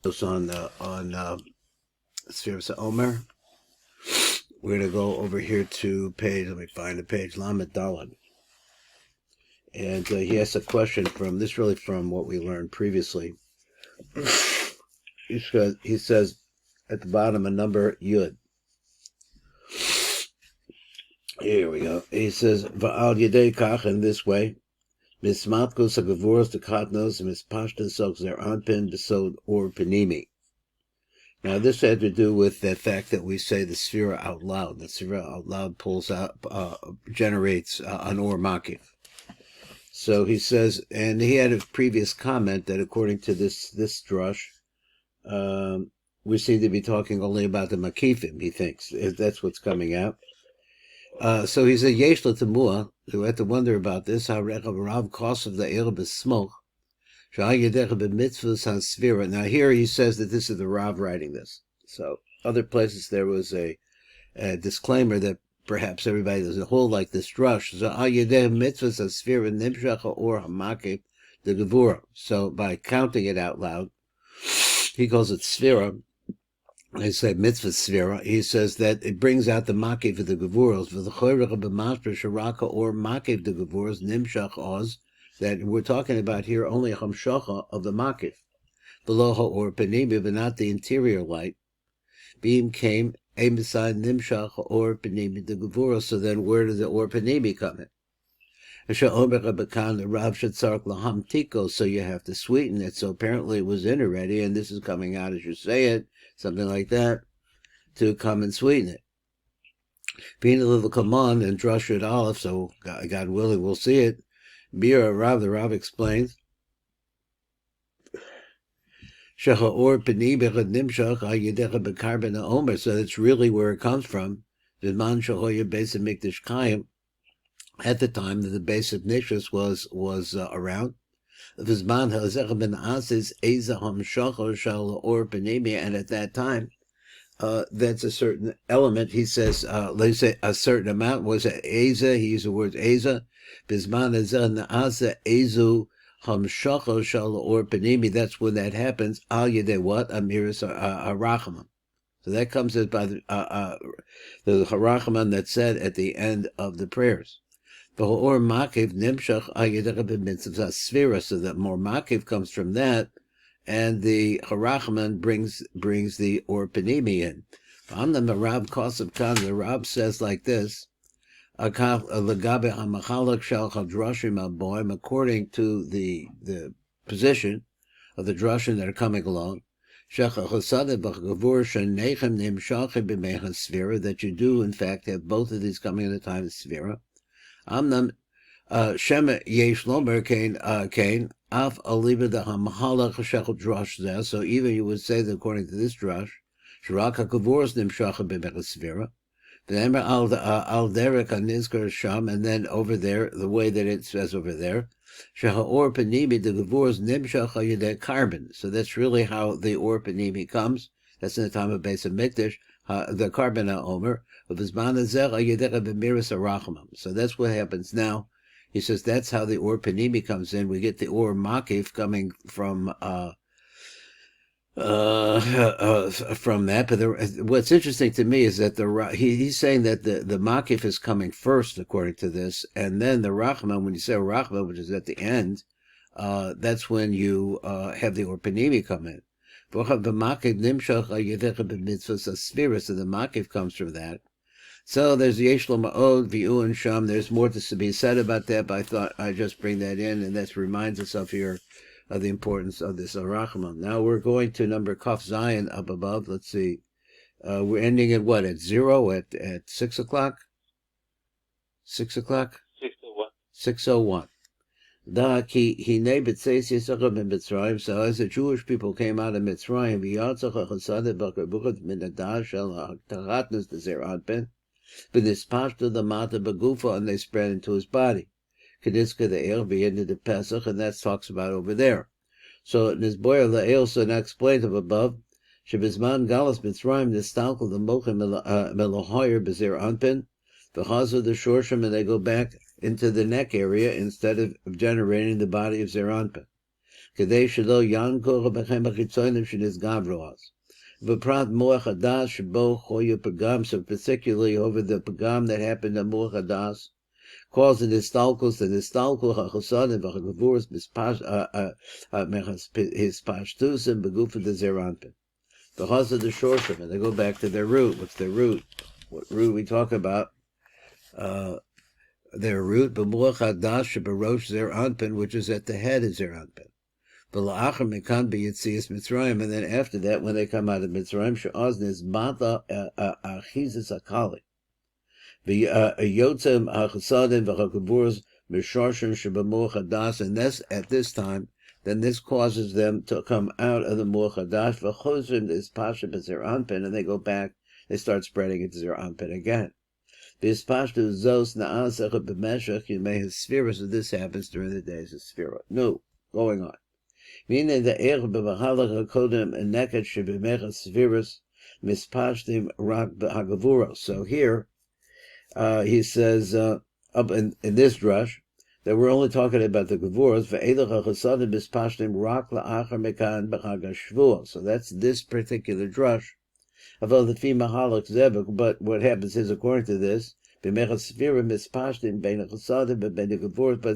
It's on SEFIRAH Omer. We're going to go over here to page, let me find the page, Lamed Daled. And he asks a question from, this really from what we learned previously. He says at the bottom a number Yud. Here we go. He says, Va'al Yedei Kach, in this way, Mismatkus HaGevuros Dekatnos, Mispashtas Sok Zer Anpin Besod Or Panimi. Now, this had to do with the fact that we say the SEFIRAH out loud. The SEFIRAH out loud pulls out, generates an or makif. So he says, and he had a previous comment that according to this drush, we seem to be talking only about the Makifim, he thinks. That's what's coming out. So he said, Yesh l'tamua, who had to wonder about this, ha'rechav rav kosav da'ir b'smoch, now here he says that this is the Rav writing this. So other places there was a disclaimer that perhaps everybody doesn't hold like this drush. So by counting it out loud, he calls it SEFIRAH. I say mitzvah SEFIRAH. He says that it brings out the makiv of the gevuros. Or makiv the gevuros nimshach oz. That we're talking about here only a hamshacha of the makif, below or panimi, but not the interior light. Beam came a beside nimshach or panimi the gevura. So then, where does the or panimi come in? The Rav shetzark laham tiko. So you have to sweeten it. So apparently it was in already, and this is coming out as you say it, something like that, to come and sweeten it. Being a little come on and drush it olive. So God willing, we'll see it. Bira Rav, the Rav explains, so that's really where it comes from. At the time that the base of Nishas was around. And at that time, that's a certain element. He says, let's say a certain amount was Eza. He used the word Eza. Bisman Na'aza Ezu Hamshacha Shal or Panimi. That's when that happens. Al Yedei what? Amiris Harachman. So that comes as by the Harachman that's said at the end of the prayers. Or Makiv Nimshach Al Yedei SEFIRAH. So that more Makiv comes from that, and the Harachman brings the or Panimi in. The Rab Kosav Khan, the Rab says like this. According to the position of the drushim that are coming along, that you do in fact have both of these coming in the time of SEFIRAH. So even you would say that according to this drush, and then over there, the way that it says over there, carbon. So that's really how the or panimi comes. That's in the time of Beis Hamikdash, the carbon omer. So that's what happens now. He says that's how the or panimi comes in. We get the or makif coming from that, but what's interesting to me is that he's saying that the makif is coming first according to this, and then the rachman. When you say rachman, which is at the end, that's when you have the or panimi come in. So the makif comes from that. So there's yesh lo ma'od v'u and sham. There's more to be said about that, but I thought I'd just bring that in, and that reminds us of here. Of the importance of this Arachman. Now we're going to number Kaf Zion up above. Let's see. We're ending at what? At 0? At 6 o'clock? 6 o'clock? 6:01. 6:01. So as the Jewish people came out of Mitzrayim, and they spread into his body. Kediska the El into the Pesach, and that talks about over there. So Nizboyer La'el, so now explained up above, Shebizman Galas Mitzrayim Nistalkel the Mochim Melohoyer Bezir Anpin, the Chaza the Shorshim, and they go back into the neck area instead of generating the body of Zeranpin. כדי שלא ינקור בכם החיצונים שנסגברו אז. V'prat moach hadas shebo choyu pagam, so particularly over the pagam that happened in moach hadas, causing histalkus and histalku hachasadim v'chagavuras his pashtusim begufa the zeranpin. Because of the shorshim, and they go back to their root. What's their root? What root we talk about? Their root, b'moach hadas sheberosh zeranpin, which is at the head of zeranpin. And then after that, when they come out of Mitzrayim, she'oznes bata achizis akali. V'yotzem achasadim v'chakaburas misharshin shebemoach hadas. And this, at this time, then this causes them to come out of the moach hadas. V'chozim is pasha b'zeranpin, and they go back. They start spreading into zeranpin again. V'yispashtu zos na'asach b'meshach yimei SEFIRAH. So this happens during the days of SEFIRAH. No, going on. Meaning the er b'v'halach hakodem and neket shebemecha SEFIRAH mispashtim rak b'hagavuros. So here, he says up in this drush that we're only talking about the gavuros. Ve'elach hachasadim mispashtim rak la'achar mekan b'chagashvuos. So that's this particular drush. But what happens is, according to this, but it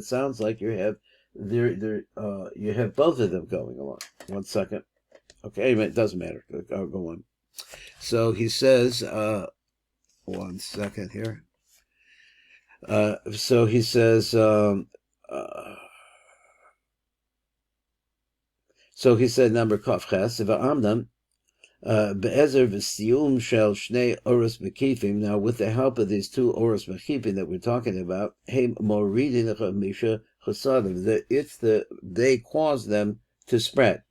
sounds like you have you have both of them going along. 1 second. Okay, it doesn't matter. I'll go on. So he says, 1 second here. So he says, so he said, number Kafches, V'amnam, Be'ezer v'siyum shel shnei oros Makifim. Now, with the help of these two oros Makifim that we're talking about, hey, moridin misha chasadim. They cause them to spread.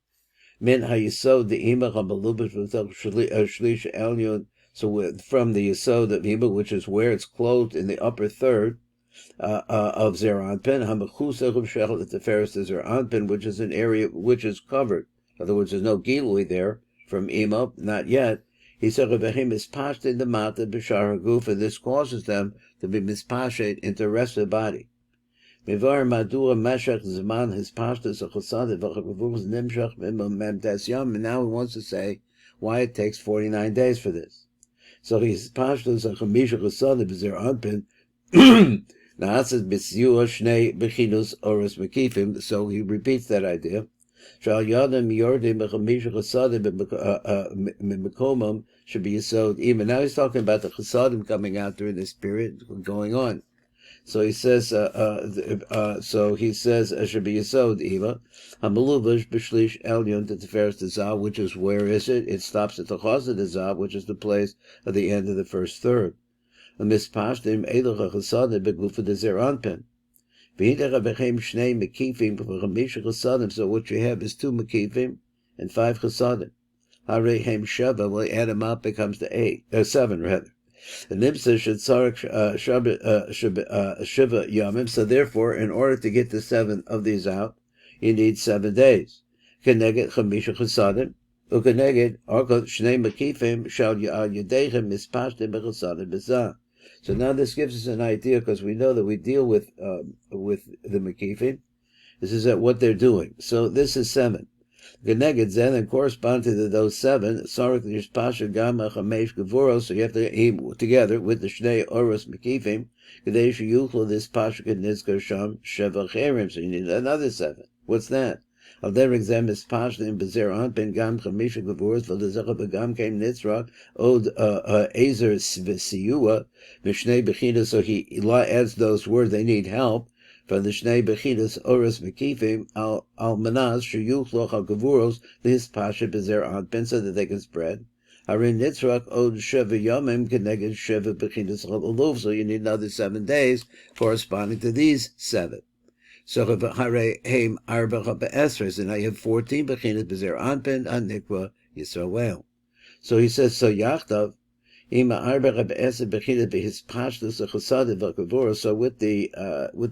Min hayisod the ima chabalubish v'tel shlish elyon. So from the yisod of ima, which is where it's clothed in the upper third of zeranpin, hamachusach shechel at the ferris zeranpin, which is an area which is covered. In other words, there's no gilui there. From Ima, not yet. He said, mispashed in the mata b'shar haguf, and this causes them to be mispashed into the rest of the body. Mivar madura meshach zman his pashtas achosad v'chagavurus nimshach mimam yam. And now he wants to say why it takes 49 days for this. So he's pashtas achamisha chosad b'zer anpin. Na'asas b'siyua shnei b'chinus oros Makifim. So he repeats that idea. Now he's talking about the chasadim coming out during this period going on. So he says, should be yisod eva hamaluvash b'shlish elyon to teferes dezav, which is where is it? It stops at the chazad dezav, which is the place at the end of the first third. Mispashtim elocha chasadim begufa dezer anpin. So what you have is 2 Makifim and 5 chasadim. Harehem sheva, well, add them up, becomes the 7 rather. The nimsa should sarek shiva yamim. So therefore, in order to get the 7 of these out, you need 7 days. Keneged chamisha chasadim, ukeneged arkot shnei Makifim shal yadechem mispashtim bechasadim bezah. So now this gives us an idea, because we know that we deal with the Makifim. This is what they're doing. So this is 7. Geneged zen, and correspond to those 7. Sarek nishpasha gama chamesh gevuros. So you have to aim together with the shnei oros Makifim. Kadesh yuchlo this pasha nizkar sham sheva cherim. So you need another 7. What's that? Al der exam is pashtim bezer anpin gam chamisha gevuros v'lezecha begam came nitzrak od ezer v'siyua mishnei bechidas. So he adds those words. They need help from the shnei bechidas oros Makifim al manaz sheyuchloch al gevuros this pasha bezer anpin, so that they can spread. Harin nitzrak od sheva yomim keneged sheva bechidas al uluv. So you need another 7 days corresponding to these 7. So hare heim arbacha be'esres, and I have 14 bechinas bezer anpin an nikwa Yisrael. So he says, so yachtav ima arbacha be'esres bechinas behis pashtus chasadim v'kavura. So with the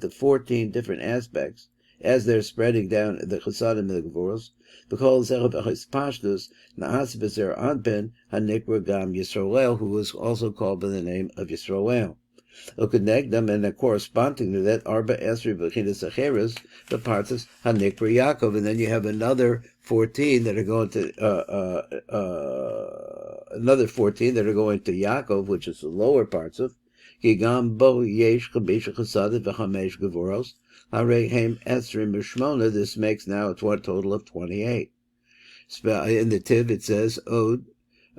14 different aspects, as they're spreading down the chasadim and the gavuros, because his pashtus naas bezer anpin han nikwa gam Yisrael, who was also called by the name of Yisrael. Ukenegdam, and corresponding to that, Arba Esri Bechinas Acheres, the parts Hanikra Yaakov, and then you have another 14 that are going to Yaakov, which is the lower parts of Gigam Bo Yesh Chabisha Chasad v'Chamesh Gevoros Harehem Esrim B'Shmona. This makes now a total of 28. In the Tiv it says Od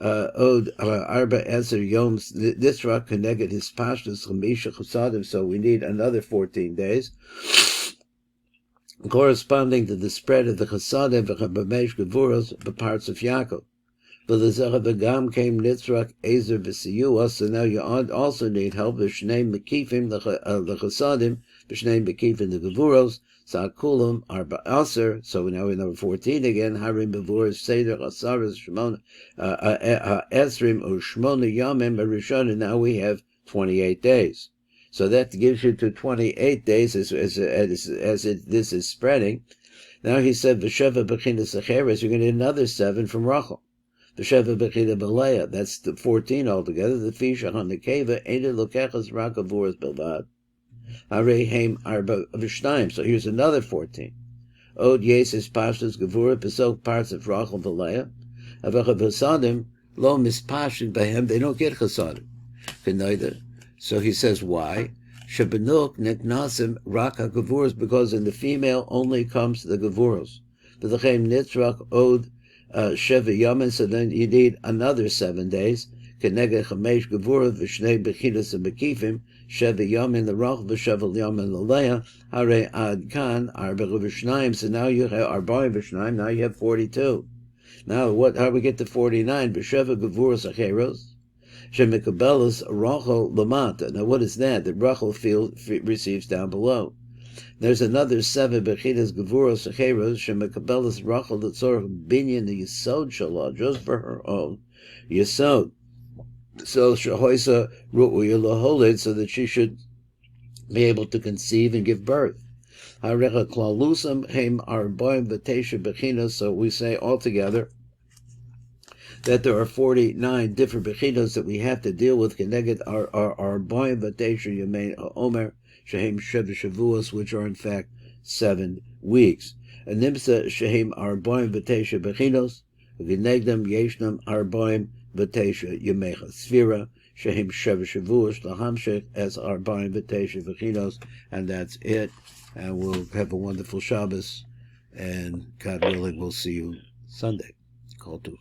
Arba Ezer Yoms Nisra Keneged his Pashtus Chamisha Chasadim. So we need another 14 days, corresponding to the spread of the Chasadim v'Chamesh Gevoros, the parts of Yaakov. But the Zechavagam came Nitzrak Ezer v'Siyua, so now you also need help. V'shnei Makifim the Chasadim, v'shnei Makifim the Gevuros, Sa'kulam Arba Aser. So now we're number 14 again. Harim Bevuros Seder Asaras Shmona Esrim Ushmona Yamim Rishon, and now we have 28 days. So that gives you to 28 days as this is spreading. Now he said V'sheva Bechinas Acheres, you're going to need another 7 from Rachel. V'sheva Bechida Beleah, that's the 14 altogether. The Fisha Hanekeva Eda Lokechas Rakavuras Belvad Harehem Arba V'Shnayim. So here's another 14. Od Yesis Pashtas Gevura Pesok parts of Rachel Beleah Avacha V'Sadim Lo Mispashin Behem. They don't get Chasadim. So he says why? Shebenuk Neknasim Raka Gevuras, because in the female only comes the Gevuros. V'Lechem Nitzrak Od Sheva Yamin, so then you need another 7 days. Keneged Chamesh Gevura v'Shnei Bechinas and Makifim Sheva Yamin the Rach v'Sheva Yamin l'Leah Hare Ad Kan Arba v'Shnayim. So now you have Arba v'Shnayim. Now you have 42. Now what? How do we get to 49? V'Sheva Gevuras Acheros Shemikabelas Rachel Lamata. Now what is that? That Rachel receives down below. There's another 7 Bechinas Gevuros Acheros Shemikabelas Rachel L'Tzorach Binyan the Yesod Shalah, just for her own Yesod. So Shehoisa Ru'uya Laholid, so that she should be able to conceive and give birth. Harecha Klalusam Heim Arbaim V'Tesha Bechinas. So we say altogether that there are 49 different bechinos that we have to deal with. Keneged our Arbaim V'Tesha Yemei Omer Shehem Sheva Shavuos, which are in fact 7 weeks. And Nimsa Shehem Arbaim V'Tesha Bechinos, V'Genegdem Yeshnam Arbaim V'Tesha Yemecha Sefirah, Shehem Sheva Shavuos, Lahamshech as Arbaim V'Tesha Bechinos, and that's it. And we'll have a wonderful Shabbos, and God willing, we'll see you Sunday. Call to.